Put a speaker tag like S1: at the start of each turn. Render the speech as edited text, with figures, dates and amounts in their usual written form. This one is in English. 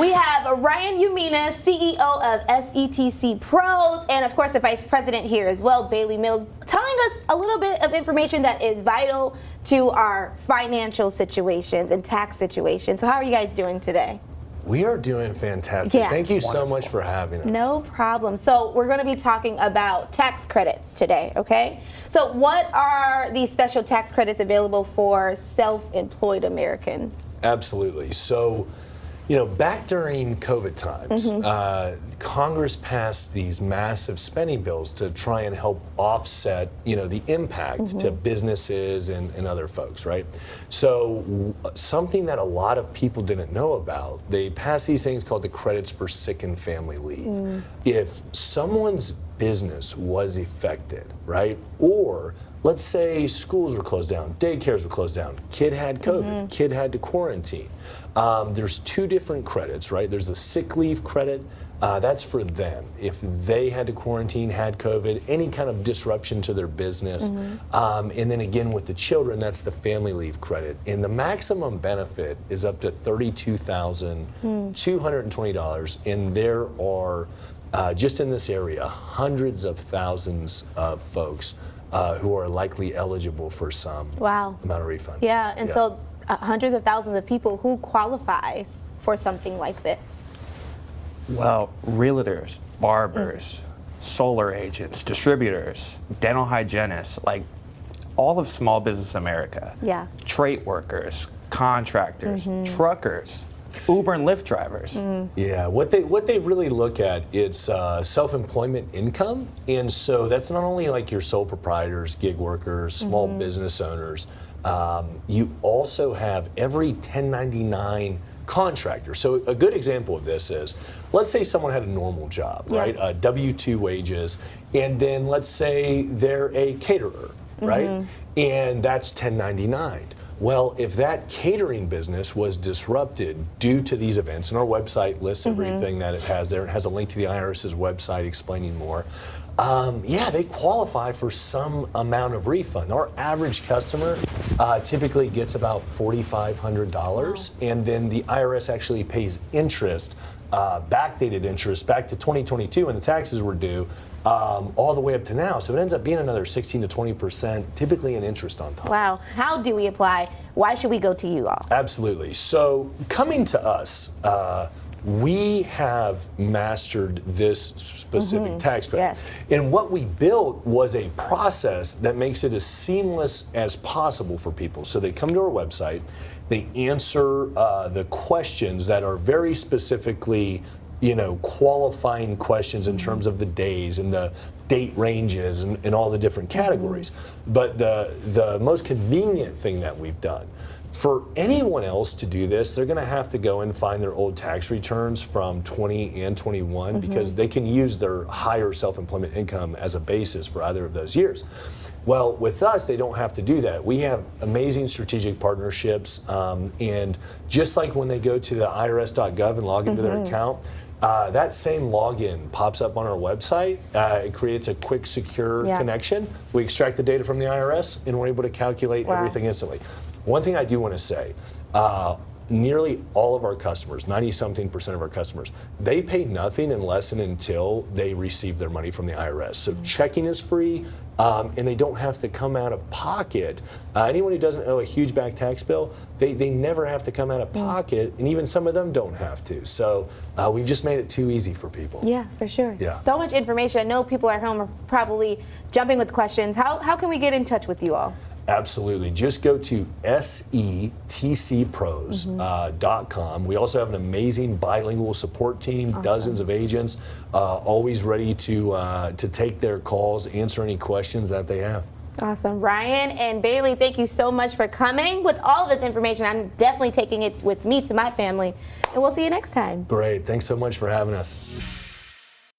S1: We have Ryan Umina, CEO of SETC Pros, and of course the Vice President here as well, Bailey Mills, telling us a little bit of information that is vital to our financial situations and tax situations. So how are you guys doing today?
S2: We are doing fantastic.
S1: Yeah.
S2: Thank you so much for having us.
S1: No problem. So we're going to be talking about tax credits today, okay? So what are these special tax credits available for self-employed Americans?
S2: Absolutely. So, back during COVID times, Congress passed these massive spending bills to try and help offset, the impact to businesses and other folks, right? So something that a lot of people didn't know about, they passed these things called the credits for sick and family leave. If someone's business was affected, right, or let's say schools were closed down, daycares were closed down, kid had COVID, kid had to quarantine. There's two different credits, right? There's a sick leave credit, that's for them. If they had to quarantine, had COVID, any kind of disruption to their business. And then again with the children, that's the family leave credit. And the maximum benefit is up to $32,220. And there are, just in this area, hundreds of thousands of folks who are likely eligible for some amount of refund.
S1: Yeah, and so hundreds of thousands of people, who qualifies for something like this?
S3: Well, realtors, barbers, solar agents, distributors, dental hygienists, like all of small business America.
S1: Yeah.
S3: Trade workers, contractors, truckers, Uber and Lyft drivers.
S2: Yeah, what they really look at, it's self-employment income, and so that's not only like your sole proprietors, gig workers, small business owners. You also have every 1099 contractor. So a good example of this is, let's say someone had a normal job, right? W-2 wages, and then let's say they're a caterer, right? And that's 1099. Well, if that catering business was disrupted due to these events, and our website lists everything that it has there, it has a link to the IRS's website explaining more. They qualify for some amount of refund. Our average customer typically gets about $4,500, and then the IRS actually pays interest, backdated interest back to 2022 when the taxes were due, all the way up to now. So it ends up being another 16 to 20%, typically in interest on top.
S1: Wow. How do we apply? Why should we go to you all?
S2: Absolutely. So coming to us, we have mastered this specific tax credit. And what we built was a process that makes it as seamless as possible for people. So they come to our website, they answer the questions that are very specifically qualifying questions in terms of the days and the date ranges and all the different categories. But the most convenient thing that we've done, for anyone else to do this, they're going to have to go and find their old tax returns from 20 and 21 because they can use their higher self-employment income as a basis for either of those years. Well, with us, they don't have to do that. We have amazing strategic partnerships, and just like when they go to the irs.gov and log into their account, that same login pops up on our website. It creates a quick, secure connection. We extract the data from the IRS, and we're able to calculate everything instantly. One thing I do want to say, nearly all of our customers, 90-something% of our customers, they pay nothing unless and until they receive their money from the IRS. So checking is free, and they don't have to come out of pocket. Anyone who doesn't owe a huge back tax bill, they never have to come out of pocket, and even some of them don't have to. So we've just made it too easy for people.
S1: Yeah, for sure.
S2: Yeah.
S1: So much information. I know people at home are probably jumping with questions. How can we get in touch with you all?
S2: Absolutely. Just go to setcpros.com. We also have an amazing bilingual support team, dozens of agents, always ready to take their calls, answer any questions that they have.
S1: Awesome. Ryan and Bailey, thank you so much for coming. With all this information, I'm definitely taking it with me to my family. And we'll see you next time.
S2: Great. Thanks so much for having us.